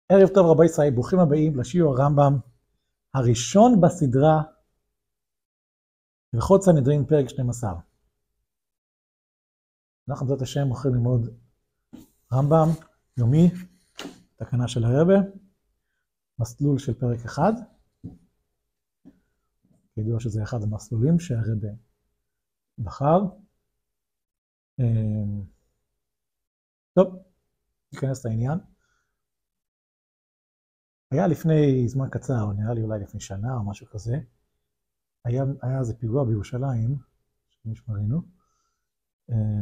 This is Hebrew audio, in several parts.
ערב טוב רבי ישראל, ברוכים הבאים לשיעור הרמב"ם הראשון בסדרה הלכות סנהדרין פרק 12. אנחנו בעזרת השם הולכים ללמוד רמב"ם יומי, תקנה של הרבה, מסלול של פרק 1. כידוע שזה אחד המסלולים שהרבה בחר. טוב, ניכנס לעניין. היה לפני זמן קצר, נראה לי אולי לפני שנה או משהו כזה, היה איזה פיגוע בירושלים, שנשמרינו,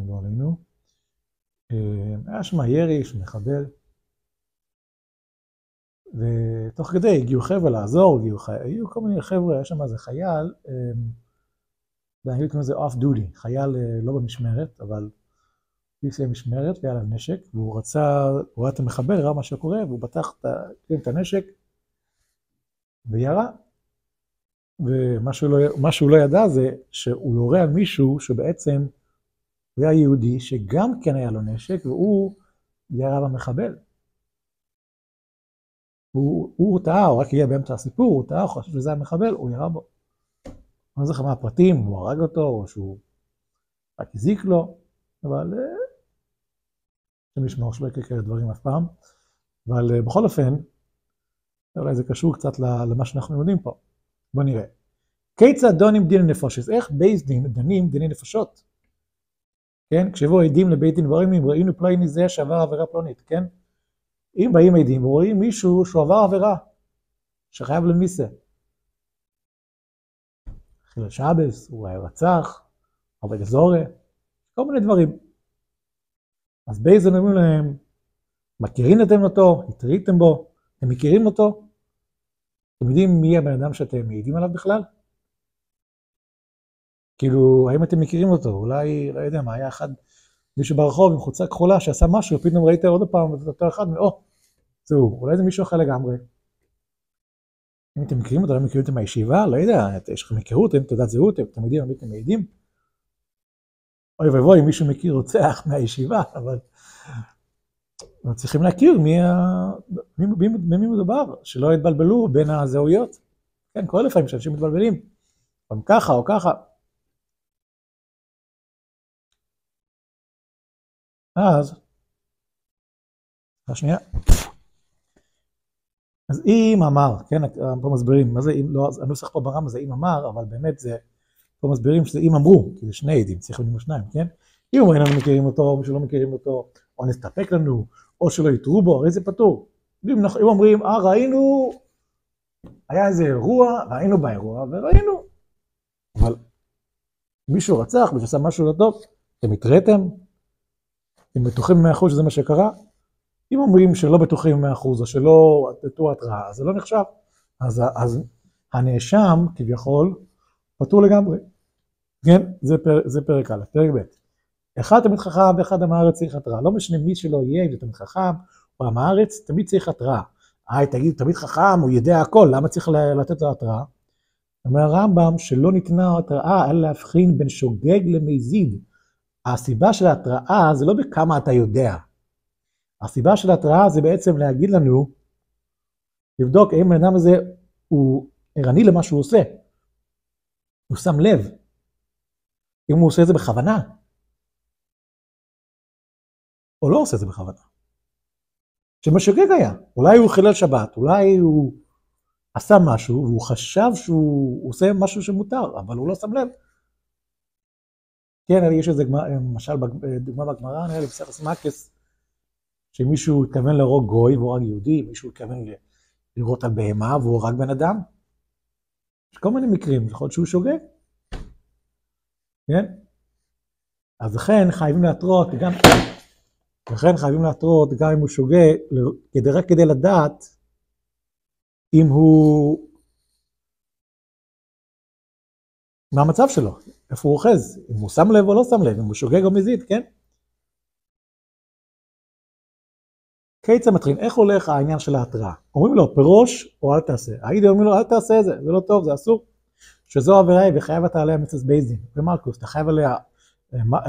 לא עלינו, היה שם ירי של מחבל, ותוך כדי הגיעו חבר'ה לעזור, הגיעו כל מיני חבר'ה, היה שם איזה חייל, באנגלית קוראים לזה off duty, חייל לא במשמרת, אבל הוא סיים משמרת והיה עליו נשק, והוא ראה את המחבל, ראה מה שקורה, והוא פתח את הנשק, וירה. ומה שהוא לא ידע זה שהוא יורה על מישהו שבעצם הוא היה יהודי, שגם כן היה לו נשק, והוא ירה במחבל. הוא טעה, הוא רק הגיע באמצע הסיפור, הוא טעה, הוא חושב שזה המחבל, הוא ירה בו. אני לא זוכר מה הפרטים, הוא הרג אותו, או שהוא רק הזיק לו, אבל שמשמור שלא יקרה כאלה דברים אף פעם. אבל בכל אופן, אולי זה קשור קצת למה שאנחנו יודעים פה. בוא נראה. כיצד דונים דין נפשות? איך בייס דין דנים דיני נפשות? כן? כשבו עדים לבית דין ורואים, ראינו פלוני זה שעבר עבירה פלונית, כן? אם באים עדים ורואים מישהו שעבר עבירה, שחייב למיסה. חילל שבס, הוא היה רצח, עובד אזורי, כל מיני דברים. אז בייס דין אומרים להם, מכירים אתם אותו, התראיתם בו, אתם מכירים אותו? אתם יודעים מי הבן אדם שאתם מעידים עליו בכלל? כאילו, האם אתם מכירים אותו? אולי, לא יודע מה, היה אחד, מישהו ברחוב עם חולצה כחולה שעשה משהו, פתאום ראית עוד פעם את אותו אחד, זהו, אולי זה מישהו אחר לגמרי. אם אתם מכירים אותו, לא מכירים אותם מהישיבה, לא יודע, יש לכם מכירות, אין תעודת זהות, אתם יודעים מי אתם מעידים? אוי ובוי, מישהו מכיר רוצח מהישיבה, אבל צריכים להכיר במי מדובר, שלא יתבלבלו בין הזהויות. כן, כל לפעמים שאנשים מתבלבלים, או ככה או ככה. השנייה. אז אם אמר, כן, פה מסבירים, מה זה אם לא, הנוסח פה ברם זה אם אמר, אבל באמת זה, פה מסבירים שזה אם אמרו, כי זה שני עדים, צריך להיות שניים, כן? אם אומרים לנו מכירים אותו, או שלא מכירים אותו, או נסתפק לנו, או שלא יתרו בו, הרי זה פטור. אם אומרים, ראינו, היה איזה אירוע, ראינו באירוע, וראינו. אבל מישהו רצח, מישהו עשה משהו לא טוב, אתם התראיתם? אתם בטוחים 100% שזה מה שקרה? אם אומרים שלא בטוחים 100% או שלא נתנו התראה, אז זה לא נחשב. אז הנאשם, כביכול, פטור לגמרי. כן? זה פרק א', פרק ב'. אחד תמיד חכם ואחד עם הארץ צריך התראה. לא משנה מי שלא יהיה, אם זה תמיד חכם או עם הארץ, תמיד צריך התראה. תגיד, תמיד חכם, הוא יודע הכל, למה צריך לתת לו התראה? אומר הרמב"ם שלא ניתנה התראה, אלא להבחין בין שוגג למזיד. הסיבה של ההתראה זה לא בכמה אתה יודע. הסיבה של ההתראה זה בעצם להגיד לנו, לבדוק האם האדם הזה הוא ערני למה שהוא עושה. הוא שם לב. אם הוא עושה את זה בכוונה. או לא עושה את זה בכוונה. שמשוגג היה. אולי הוא חילל שבת, אולי הוא עשה משהו, והוא חשב שהוא עושה משהו שמותר, אבל הוא לא שם לב. כן, יש איזה למשל דוגמה בגמרא, נראה לי בסרס מקס, שמישהו התכוון להרוג גוי והוא הרג יהודי, מישהו התכוון לראות על בהמה והוא הרג בן אדם. יש כל מיני מקרים, יכול להיות שהוא שוגג. כן? אז לכן חייבים להתרות גם אם הוא שוגג, רק כדי לדעת אם הוא, מה המצב שלו, איפה הוא אוחז, אם הוא שם לב או לא שם לב, אם הוא שוגג או מזיד, כן? כיצד מתחילים, איך הולך העניין של ההתראה? אומרים לו, פירוש או אל תעשה. העיד אומרים לו, אל תעשה את זה, זה לא טוב, זה אסור. שזו עבירה היא וחייב אתה עליה מיסס בייס דין. ומרקוס, אתה חייב עליה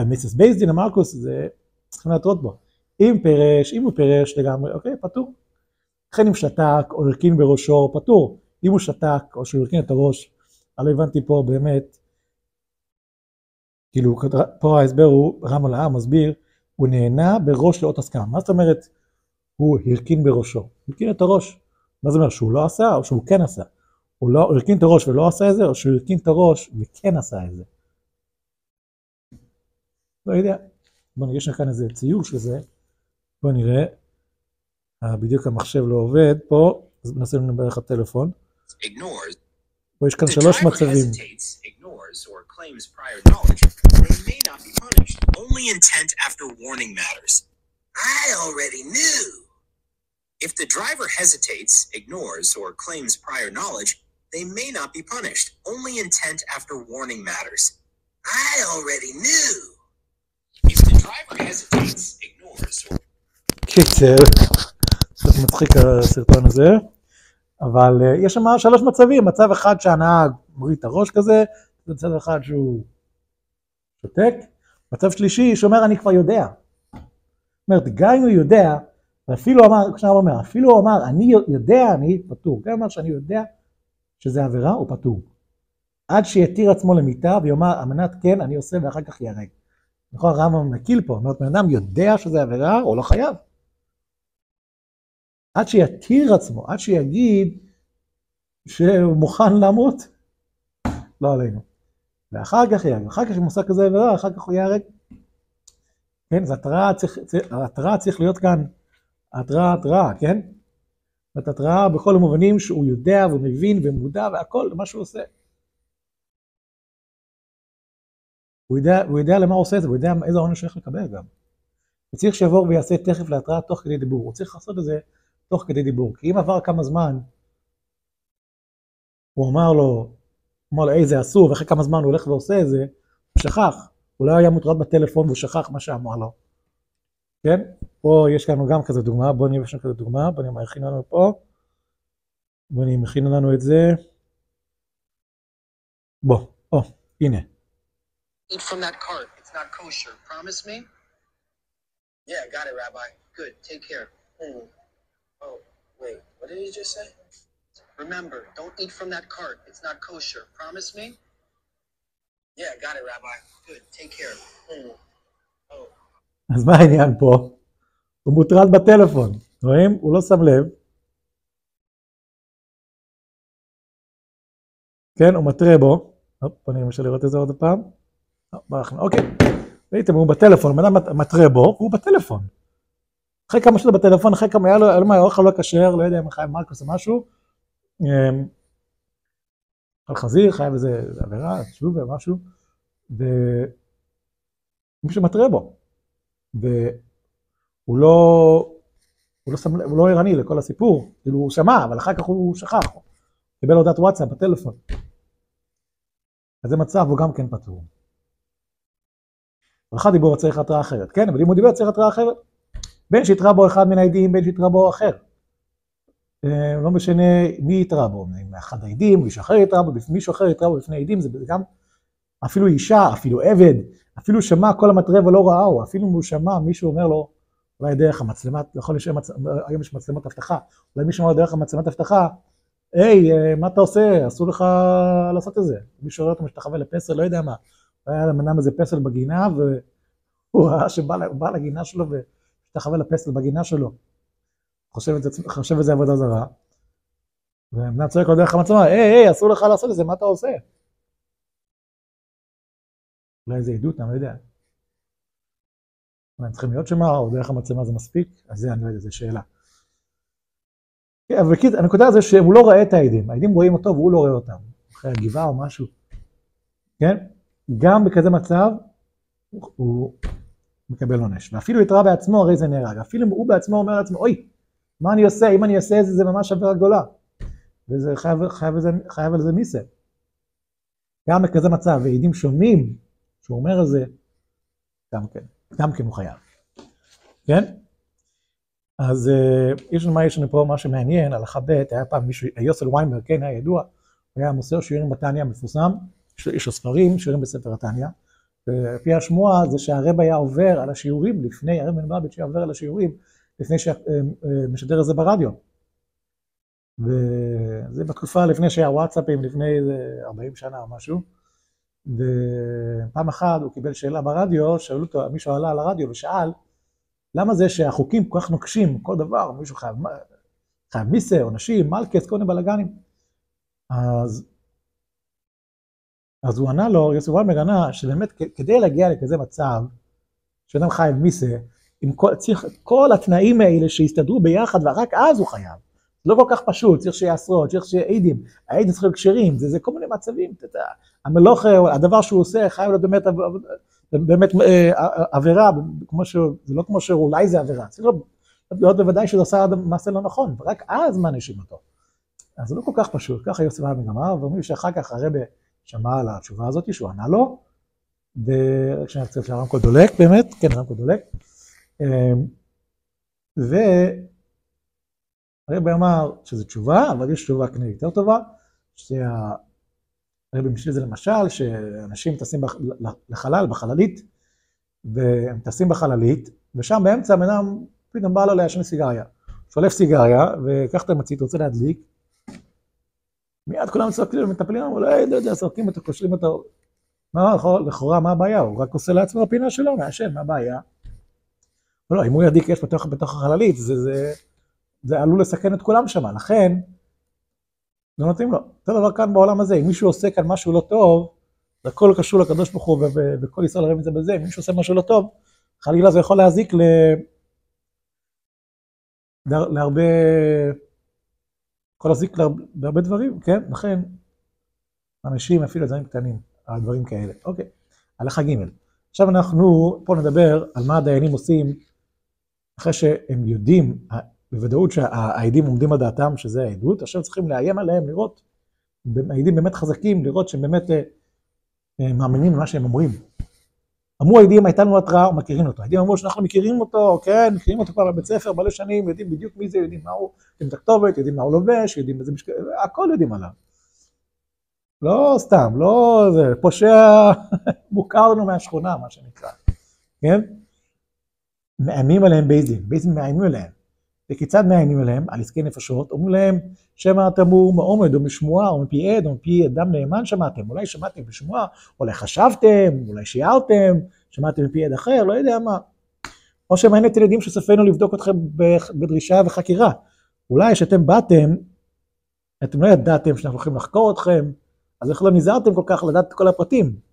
מיסס בייס דין, המרקוס, זה צריכים להתרות בו. אם הוא פירש לגמרי, אוקיי, פטור. לכן אם שתק או הרכין בראשו פטור. אם הוא שתק או שהוא הרכין את הראש, לא הבנתי פה באמת, כאילו פה ההסבר הוא, רם על העם מסביר, הוא נהנה בראש לאות הסכמה. מה זאת אומרת הוא הרכין בראשו? הוא הרכין את הראש. מה זאת אומרת? שהוא לא עשה או שהוא כן עשה? הוא הרכין את הראש ולא עשה את זה, או שהוא הרכין את הראש וכן עשה את זה? לא יודע. בואו יש כאן איזה ציור של זה. בואו נראה. בדיוק המחשב לא עובד פה, אז ננסה לדבר איך הטלפון. פה יש כאן 3 מצבים. Only intent after warning matters. I already knew. If the driver hesitates, ignores, or claims prior knowledge, they may not be punished. Only intent after warning matters. I already knew. If the driver hesitates, ignores, or... קיצר, קצת מצחיק הסרטון הזה, אבל יש שם 3 מצבים. מצב אחד שהנהג מוריד את הראש כזה, מצב אחד שהוא שותק, מצב שלישי שאומר אני כבר יודע. זאת אומרת, גם אם הוא יודע, ואפילו אמר, כשאני אומר, אפילו הוא אמר אני יודע, אני פטור. גם אמר שאני יודע שזה עבירה, הוא פטור. עד שיתיר עצמו למיטה ויאמר אמנת כן אני עושה ואחר כך יהרג. נכון, הרמב"ם מקיל פה, אומרת, בן אדם יודע שזה עבירה, הוא לא חייב. עד שיתיר עצמו, עד שיגיד שהוא מוכן למות, לא עלינו. ואחר כך יהרג, אחר כך שמושג כזה עבירה, אחר כך הוא יהרג. כן, אז התראה צריך להיות כאן, התראה, כן? זאת התראה בכל המובנים שהוא יודע והוא מבין ומודע והכל, מה שהוא עושה. הוא יודע למה הוא עושה את זה, הוא יודע איזה עונש הוא הולך לקבל גם. הוא צריך שיעבור ויעשה תכף להתראה תוך כדי דיבור, הוא צריך לעשות את זה תוך כדי דיבור, כי אם עבר כמה זמן, הוא אמר לו, זה אסור, ואחרי כמה זמן הוא הולך ועושה את זה, הוא שכח, הוא לא היה מוטרד בטלפון והוא שכח מה שאמר לו. כן? פה יש לנו גם כזה דוגמה, בוא נראה שם כזה דוגמה, בוא נראה, מכין לנו פה, בוא נראה, מכין לנו את זה, הנה. Eat from that cart. It's not kosher. Promise me? Yeah, got it, Rabbi. Good. Take care. Oh, wait. What did he just say? Remember, don't eat from that cart. It's not kosher. Promise me? Yeah, got it, Rabbi. Good. Take care. Oh. אז מה העניין פה? הוא מוטרד בטלפון. רואים? הוא לא שם לב. כן, הוא מטרה בו. בוא נראה אפשר לראות את זה עוד פעם. אוקיי, ראיתם, הוא בטלפון, בן אדם מטרה בו, והוא בטלפון. אחרי כמה שעות בטלפון, אחרי כמה היה לו, האוכל לא כשר, לא יודע אם חייב מרקוס או משהו, על חזיר, חייב איזה עבירה, שוב ומשהו, ומישהו מטרה בו, והוא לא ערני לכל הסיפור, כאילו הוא שמע, אבל אחר כך הוא שכח, הוא קיבל הודעת וואטסאפ בטלפון. אז זה מצב, הוא גם כן פטור. ואחד דיבור צריך התראה אחרת, כן, אבל אם הוא דיבר צריך התראה אחרת, בין שיתראה בו אחד מן העדים, בין שיתראה בו אחר. לא משנה מי יתראה בו, מאחד העדים, מישהו אחר יתראה בו, מישהו אחר יתראה בו בפני עדים, זה גם אפילו אישה, אפילו עבד, אפילו שמע כל המטרה ולא ראהו, אפילו אם הוא שמע, מישהו אומר לו, אולי דרך המצלמת, יכול להיות היום יש מצלמת הבטחה, אולי מישהו אומר דרך המצלמת הבטחה, היי, מה אתה עושה? אסור לך לעשות את זה. מישהו רואה אותו משתחווה לפסל, לא יודע מה. היה למנם איזה פסל בגינה, והוא ראה שבא לגינה שלו ומשתחווה לפסל בגינה שלו. חושב את זה עבודה זרה. ומנם צועק לו דרך המצלמה, היי, אסור לך לעשות את זה, מה אתה עושה? אולי איזה עדות, אני לא יודע. הם צריכים להיות שמה, או דרך המצלמה זה מספיק? אז זה, אני לא יודע, זו שאלה. אבל הנקודה זה שהוא לא רואה את העדים, העדים רואים אותו והוא לא רואה אותם, אחרי הגבעה או משהו, כן? גם בכזה מצב הוא מקבל עונש, ואפילו יתראה בעצמו הרי זה נהרג, אפילו הוא בעצמו אומר לעצמו, אוי, מה אני עושה? אם אני אעשה את זה, זה ממש עבירה גדולה, וזה חייב על זה מיסה. גם בכזה מצב, ועדים שומעים שהוא אומר את זה, גם כן הוא חייב, כן? אז יש לנו פה משהו מעניין, הלכה ב', היה פעם מישהו, יוסל ויינברג, כן, היה ידוע, הוא היה מוסר שיעורים בתניא מפורסם, יש לו ספרים, שיעורים בספר התניא, ולפי השמועה זה שהרב היה עובר על השיעורים, לפני, הרב בן בביץ' היה עובר על השיעורים, לפני שמשדר את זה ברדיו. וזה בתקופה לפני שהיה וואטסאפים, לפני 40 שנה או משהו. ופעם אחת הוא קיבל שאלה ברדיו, שאלו אותו, מישהו עלה על הרדיו ושאל, למה זה שהחוקים כל כך נוקשים, כל דבר, מישהו חייב מיסר, עונשים, מלכס, כל מיני בלגנים. אז הוא ענה לו, יוסף וולמר ענה, שבאמת כדי להגיע לכזה מצב, שאדם חייב מיסר, צריך כל התנאים האלה שהסתדרו ביחד, ורק אז הוא חייב. זה לא כל כך פשוט, צריך שיהיה עשרות, צריך שיהיה עידים, העידים צריכים להיות כשרים, זה כל מיני מצבים, המלוך, הדבר שהוא עושה, חייב להיות באמת עבירה, זה לא כמו שאולי זה עבירה, צריך להיות בוודאי שזה עושה מעשה לא נכון, ורק אז מענישים אותו. אז זה לא כל כך פשוט, ככה יוסף וולמר אמר, ואומרים שאחר כך הרבי שמע על התשובה הזאת, שהוא ענה לו, ורק שאני חושב שהרמקול דולק באמת, כן, הרמקול דולק, והרבי אמר שזו תשובה, אבל יש תשובה כנראה יותר טובה, הרבי משל זה למשל, שאנשים טסים לחלל, בחללית, והם טסים בחללית, ושם באמצע אדם פתאום בא לו לעשן סיגריה. שולף סיגריה, וכך אתה מצית, רוצה להדליק, מיד כולם צועקים ומטפלים, אבל לא יודע, סרקים אותו, קושרים אותו. לכאורה, מה הבעיה? הוא רק עושה לעצמו הפינה שלו, מעשן, מה הבעיה? לא, אם הוא ידיק יש בתוך החללית, זה עלול לסכן את כולם שם, לכן, לא נותנים לו. אותו דבר כאן בעולם הזה, אם מישהו עושה כאן משהו לא טוב, זה הכל קשור לקדוש ברוך הוא, וכל ישראל רואים את זה בזה, אם מישהו עושה משהו לא טוב, חלילה זה יכול להזיק להרבה, יכול להזיק להרבה דברים, כן? לכן, אנשים אפילו דברים קטנים, על דברים כאלה. אוקיי, הלכה ג'. עכשיו אנחנו פה נדבר על מה הדיינים עושים, אחרי שהם יודעים, בוודאות שהעדים עומדים על דעתם, שזה העדות, עכשיו צריכים לאיים עליהם, לראות, העדים באמת חזקים, לראות שהם באמת מאמינים למה שהם אומרים. אמרו העדים, הייתה לנו התראה, ומכירים אותו. העדים אמרו שאנחנו מכירים אותו, כן, מכירים אותו כבר בבית ספר, מלא שנים, יודעים בדיוק מי זה, יודעים מה הוא, יודעים את הכתובת, יודעים מה הוא לובש, יודעים איזה משקל, הכל יודעים עליו. לא סתם, לא זה, פושע מוכר לנו מהשכונה, מה שנקרא, כן? מאיימים עליהם בייזים מאיימים עליהם. וכיצד מאיימים עליהם? על עסקי נפשות, אומרים להם, שמעתם הוא מעומד או משמועה או מפי עד או מפי אדם נאמן שמעתם, אולי שמעתם בשמועה, אולי חשבתם, אולי שיערתם, שמעתם מפי עד אחר, לא יודע מה. או שמעניין את ילדים שספנו לבדוק אתכם בדרישה וחקירה. אולי שאתם באתם, אתם לא ידעתם שאנחנו הולכים לחקור אתכם, אז איך לא נזהרתם כל כך לדעת את כל הפרטים?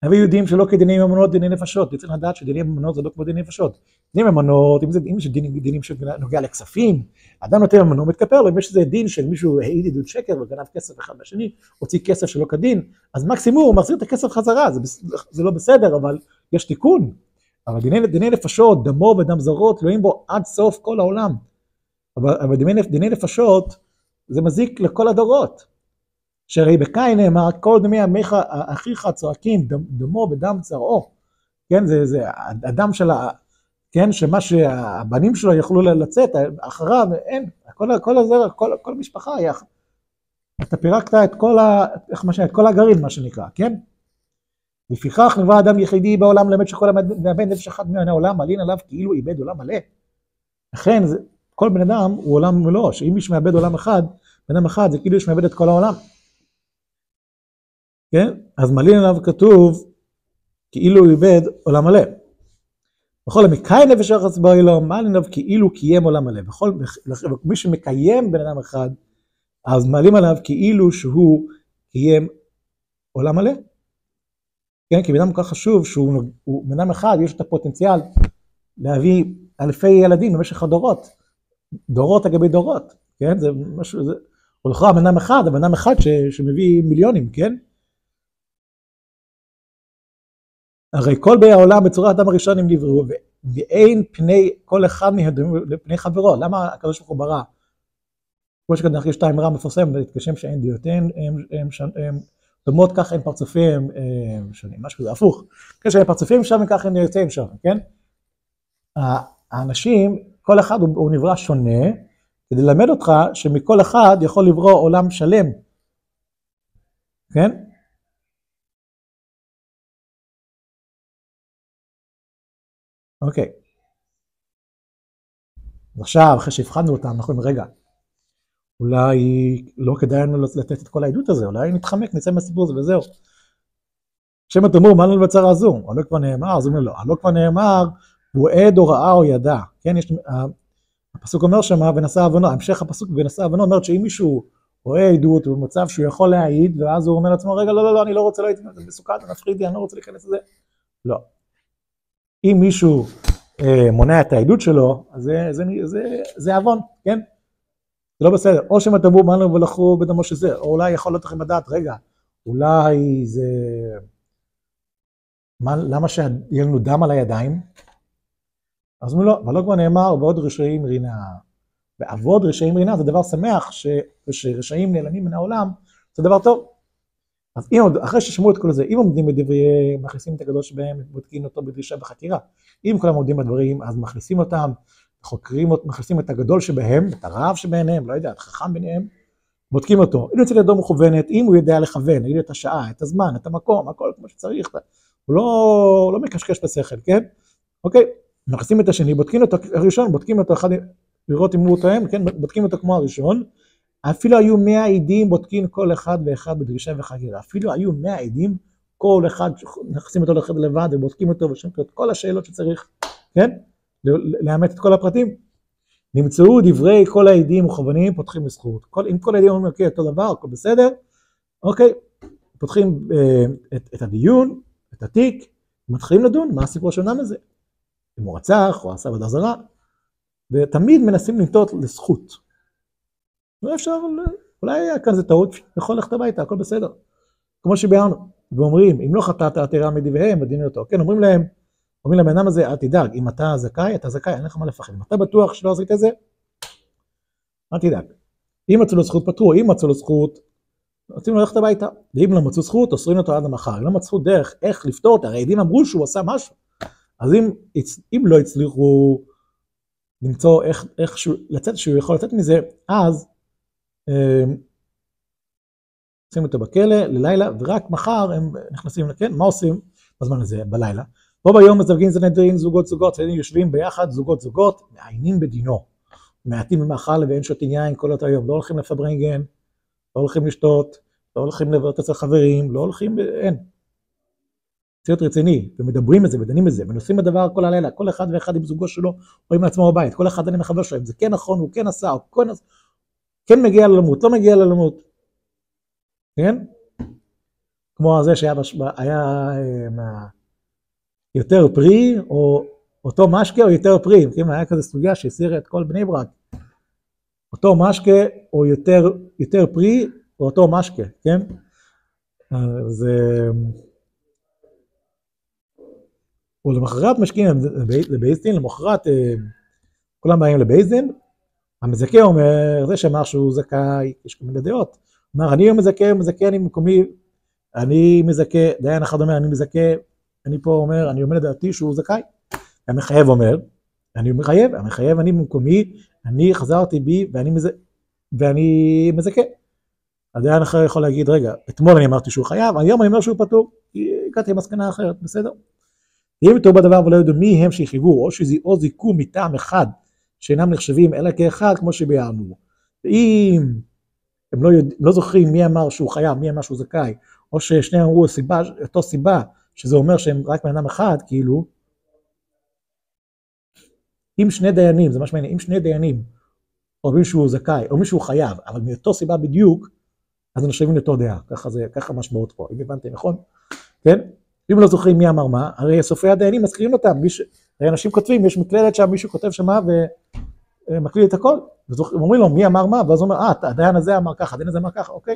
אבל יודעים שלא כדיני ממונות דיני נפשות, צריך לדעת שדיני ממונות זה לא כמו דיני נפשות. דיני ממונות, אם יש דינים שנוגע לכספים, אדם נותן ממונות, מתכפר לו, אם יש איזה דין של מישהו העיד עדות שקר וגנב כסף אחד מהשני, הוציא כסף שלא כדין, אז מקסימום הוא מחזיר את הכסף חזרה, זה לא בסדר, אבל יש תיקון. אבל דיני נפשות, דמו ודם זרות, תלויים בו עד סוף כל העולם. אבל דיני נפשות, זה מזיק לכל הדורות. שהרי בקין נאמר, כל דמי עמך אחיך צועקים, דמו ודם צרעו. כן, זה הדם של כן, שמה שהבנים שלו יכלו לצאת, אחריו, אין, כל הזרע, כל משפחה היה, אתה פירקת את כל הגרעין, מה שנקרא, כן? לפיכך נברא אדם יחידי בעולם, למד שכל מאבד נפש אחת מן העולם, מלין עליו כאילו איבד עולם מלא. לכן, כל בן אדם הוא עולם מלוא, שאם מישהו מאבד עולם אחד, בן אדם אחד, זה כאילו יש מאבד את כל העולם. כן? אז מלין עליו כתוב, כאילו הוא איבד עולם מלא. בכל המקיים נפש אחת בעולם, מלין עליו כאילו קיים עולם מלא. מי שמקיים בן אדם אחד, אז מעלים עליו כאילו שהוא קיים עולם מלא. כן? כי בן אדם כל כך חשוב, שהוא בן אדם אחד, יש את הפוטנציאל להביא אלפי ילדים במשך הדורות. דורות אגבי דורות. כן? זה משהו, זה... או לכאורה בן אדם אחד שמביא מיליונים, כן? הרי כל באי העולם בצורת האדם הראשון הם נבראו, ואין פני כל אחד מהם לפני חברו. למה הקדוש ברוך הוא ברא? כמו שכתוב יש את האמרה המפורסמת, כשם שאין דיותיהן, הם דומות כך אין פרצופיהם שונים, משהו כזה, הפוך. כשאין פרצופיהם שם וכך אין דיותיהם שם, כן? האנשים, כל אחד הוא נברא שונה, כדי ללמד אותך שמכל אחד יכול לברוא עולם שלם, כן? אוקיי. אז עכשיו, אחרי שהבחנו אותם, אנחנו אומרים, רגע, אולי לא כדאי לנו לתת את כל העדות הזה, אולי נתחמק, נצא מהסיפור הזה וזהו. שם תאמרו, מה לנו בצרה הזו? הלא כבר נאמר, אז הוא אומר לו, הלא כבר נאמר, הוא עד או ראה או ידע. כן, הפסוק אומר שמה, ונשא עוונו, המשך הפסוק ונשא עוונו, אומרת שאם מישהו רואה עדות, הוא במצב שהוא יכול להעיד, ואז הוא אומר לעצמו, רגע, לא, אני לא רוצה להעיד, זה מסוכן, זה מפחיד, אני לא רוצה להיכנס לזה. לא. אם מישהו מונע את העדות שלו, אז זה עוון, כן? זה לא בסדר. או שהם תאמרו, מה לנו ולכו בדמו שזה, או אולי יכול להיות לכם לדעת, רגע, אולי זה... למה שיהיה לנו דם על הידיים? אז אומרים לו, אבל לא כבר נאמר, ועוד רשעים רינה. ועבוד רשעים רינה זה דבר שמח, שרשעים נעלמים מן העולם, זה דבר טוב. אז אחרי ששמעו את כל זה, אם עומדים בדברי, מכניסים את הקדוש בהם, בודקים אותו בדרישה בחקירה. אם כולם עומדים בדברים, אז מכניסים אותם, חוקרים, מכניסים את הגדול שבהם, את הרב שביניהם, לא יודע, את החכם ביניהם, בודקים אותו. אם יוצא לידו מכוונת, אם הוא יודע לכוון, יגיד את השעה, את הזמן, את המקום, הכל כמו שצריך, הוא לא מקשקש בשכל, כן? אוקיי, מכניסים את השני, בודקים אותו הראשון, בודקים אותו אחד, לראות אם הוא תואם, כן? בודקים אותו כמו הראשון. אפילו היו 100 עדים, בודקים כל אחד ואחד בדרישה וחקירה. אפילו היו 100 עדים, כל אחד, נכנסים אותו לחדר לבד, ובודקים אותו ושומעים את כל השאלות שצריך, כן? לאמת את כל הפרטים. נמצאו דברי כל העדים מכוונים, פותחים לזכות. אם כל העדים אומרים, אוקיי, אותו דבר, הכל בסדר, אוקיי, פותחים את הדיון, את התיק, מתחילים לדון, מה הסיפור שלנו הזה? אם הוא רצח, או עשה עבודה זרה, ותמיד מנסים לנטות לזכות. לא אפשר, אולי היה כאן זה טעות, יכול ללכת הביתה, הכל בסדר. כמו שביארנו, ואומרים, אם לא חטאת עתירה מדבריהם, מדין אותו. כן, אומרים להם האדם הזה, אל תדאג, אם אתה זכאי, אין לך מה לפחד. אם אתה בטוח שלא עשית את זה, אל תדאג. אם מצאו לו זכות פטרו, אם מצאו לו זכות, רוצים ללכת הביתה. ואם לא מצאו זכות, אוסרים אותו עד המחר. אם לא מצאו דרך איך לפתור אותה, הרי עדים אמרו שהוא עשה משהו. אז אם לא הצליחו למצוא איך שהוא יכול לצאת מזה, אז שים אותו בכלא ללילה, ורק מחר הם נכנסים לכן. מה עושים בזמן הזה, בלילה? פה ביום מזווגים זנדרים, זוגות, יושבים ביחד, זוגות, מעיינים בדינו. מעטים במאכל ואין שותים יין כל אותו היום. לא הולכים לפברנגן, לא הולכים לשתות, לא הולכים לבלות אצל חברים, לא הולכים, אין. ציות רציני, ומדברים את זה, ודנים את זה, ונושאים בדבר כל הלילה, כל אחד ואחד עם זוגו שלו, או עם עצמו בבית, כל אחד עם החבר שלו, אם זה כן נכון, הוא כן עשה, או כן מגיע ללמות, לא מגיע ללמות. כן? כמו זה שהיה יותר פרי, או אותו משקה, או יותר פרי. כן? היה כזה סוגיה שהסירה את כל בני ברק. אותו משקה, או יותר פרי, או אותו משקה. כן? אז... ולמחרת משקיעים לבייסדין, למחרת כולם באים לבייסדין, המזכה אומר, זה שאמר שהוא זכאי, יש כל מיני דעות, אומר, אני מזכה, אני במקומי, אני מזכה, דיין אחד אומר, אני מזכה, אני פה אומר, אני אומר לדעתי שהוא זכאי, המחייב אומר, המחייב אני במקומי, אני חזרתי בי ואני מזכה. הדיין אחר יכול להגיד, רגע, אתמול אני אמרתי שהוא חייב, היום אני אומר שהוא פטור, הגעתי למסקנה אחרת, בסדר? אם טוב בדבר ולא ידעו מי הם שחייבו, או זיכו מטעם אחד שאינם נחשבים אלא כאחד, כמו שביארנו. ואם הם לא זוכרים מי אמר שהוא חייב, מי אמר שהוא זכאי, או ששניהם אמרו אותו סיבה, שזה אומר שהם רק בן אדם אחד, כאילו, אם שני דיינים, זה מה שמעניין, אם שני דיינים אומרים שהוא זכאי, או מישהו חייב, אבל מאותו סיבה בדיוק, אז נחשבים לאותו דעה, ככה משמעות פה, אם הבנתם, נכון? כן? אם לא זוכרים מי אמר מה, הרי סופרי הדיינים מזכירים אותם, הרי אנשים כותבים, יש מקלדת שם, מישהו כותב שמה ומקליד את הכל, ואומרים לו מי אמר מה, ואז הוא אומר, הדיין הזה אמר ככה, הדיין הזה אמר ככה, אוקיי.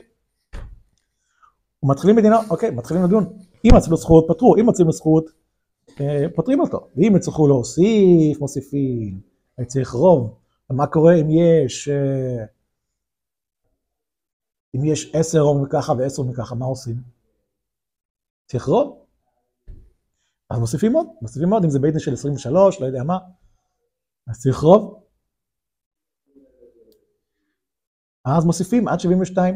ומתחילים מדינה, אוקיי, מתחילים לדון, אם מצאו זכות, פטרו, אם מצאו זכות, פטרים אותו, ואם יצטרכו להוסיף, מוסיפים, צריך רוב, ומה קורה אם יש 10 רוב מככה ו10 מככה, מה עושים? צריך רוב. אז מוסיפים עוד, אם זה בית דין של 23, לא יודע מה, אז צריך רוב. אז מוסיפים עד 72.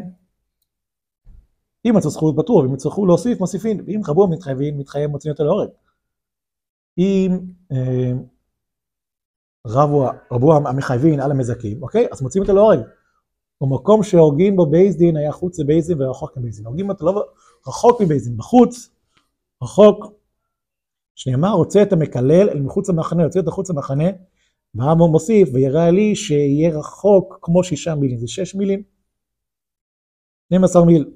אם מצאו זכות פטרו, ואם יצטרכו להוסיף, מוסיפים, ואם חבו מתחייב, מוציאים אותו להורג. אם רבו המחייבים על המזכים, אוקיי? אז מוצאים אותו להורג. במקום שהורגים בו בייס דין היה חוץ לבייס דין ורחוק מבייס דין. הורגים אותו לא רחוק מבייס דין, בחוץ, רחוק. שנאמר, רוצה את המקלל אל מחוץ למחנה, רוצה את החוץ למחנה, והעם מוסיף, ויראה לי שיהיה רחוק כמו 6 מילים, זה 6 מילים, 12 מיל.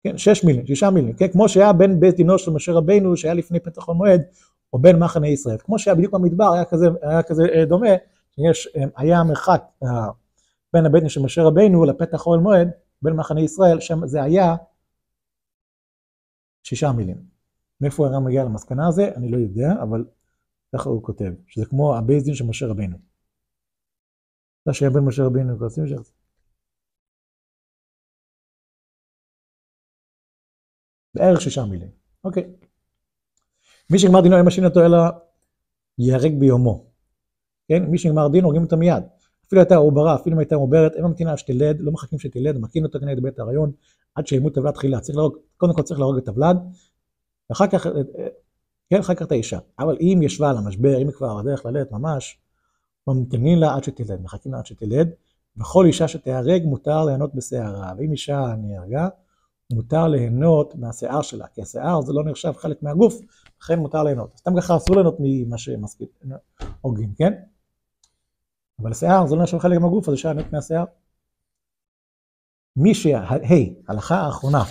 כן, 6 מילים, 6 מילים, כן, כמו שהיה בין בית דינו של משה רבינו, שהיה לפני פתח המועד, או בין מחנה ישראל. כמו שהיה בדיוק במדבר, היה כזה דומה, היה מרחק בין הבית של משה רבינו לפתח המועד, בין מחנה ישראל, שם זה היה 6 מילים. מאיפה הר"ן מגיע למסקנה הזה? אני לא יודע, אבל ככה הוא כותב, שזה כמו הבית דין של משה רבינו. זה שהיה בין משה רבינו, ועושים שזה. בערך 6 מילים. אוקיי. מי שגמר דינו, אין משין אותו, אלא ייהרג ביומו. כן? מי שגמר דינו, הורגים אותו מיד. אפילו הייתה עוברה, אפילו הייתה עוברת, אין ממתינה עד שתלד, לא מחכים שתלד, מכים אותו כנגד בית ההריון, עד שימות תבלד תחילה. קודם כל צריך להרוג את תבלד, ואחר כך, כן, אחר כך את האישה. אבל אם ישבה על המשבר, אם היא כבר הדרך ללדת ממש, ממתינים לה עד שתלד, מחכים לה עד שתלד, וכל אישה שתיהרג מותר ליהנות בשערה, ואם אישה נהרגה, מותר ליהנות מהשיער שלה, כי השיער זה לא נחשב חלק מהגוף, לכן מותר ליהנות. סתם ככה אסור ליהנות ממה שמספיק הורגים, כן? אבל השיער זה לא נחשב חלק מהגוף, אז אפשר ליהנות מהשיער. הלכה האחרונה,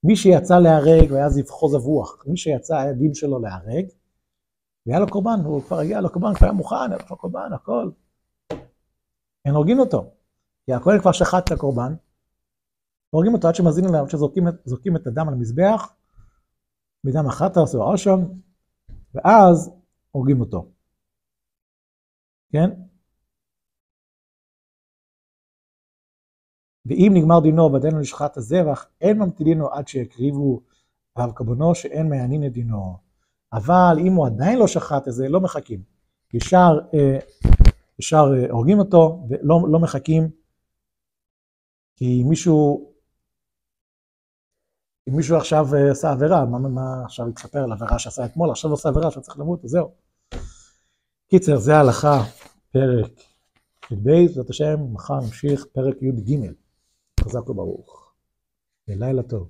מי שיצא להרג והיה זבחו זבוח, מי שיצא היה דין שלו להרג, והיה לו קורבן, הוא כבר הגיע לו קורבן, כבר היה מוכן, היה לו קורבן, הכל. הם הורגים אותו, כי הכהן כבר שחט את הקורבן, הורגים אותו עד שמזינים להם, שזורקים את הדם על המזבח, בדם החטא או העושם, ואז הורגים אותו. כן? ואם נגמר דינו ועדיין לא נשחט הזבח, אין ממתינינו עד שיקריבו עליו קורבנו, שאין מענין את דינו. אבל אם הוא עדיין לא שחט את זה, לא מחכים. ישר הורגים אותו, ולא מחכים, כי אם מישהו עכשיו עשה עבירה, מה עכשיו יתספר על עבירה שעשה אתמול, עכשיו עושה עבירה שצריך למות, אז זהו. קיצר, זה ההלכה, פרק י"ב, זאת השם, מחר נמשיך פרק י"ג. חזק וברוך. לילה טוב.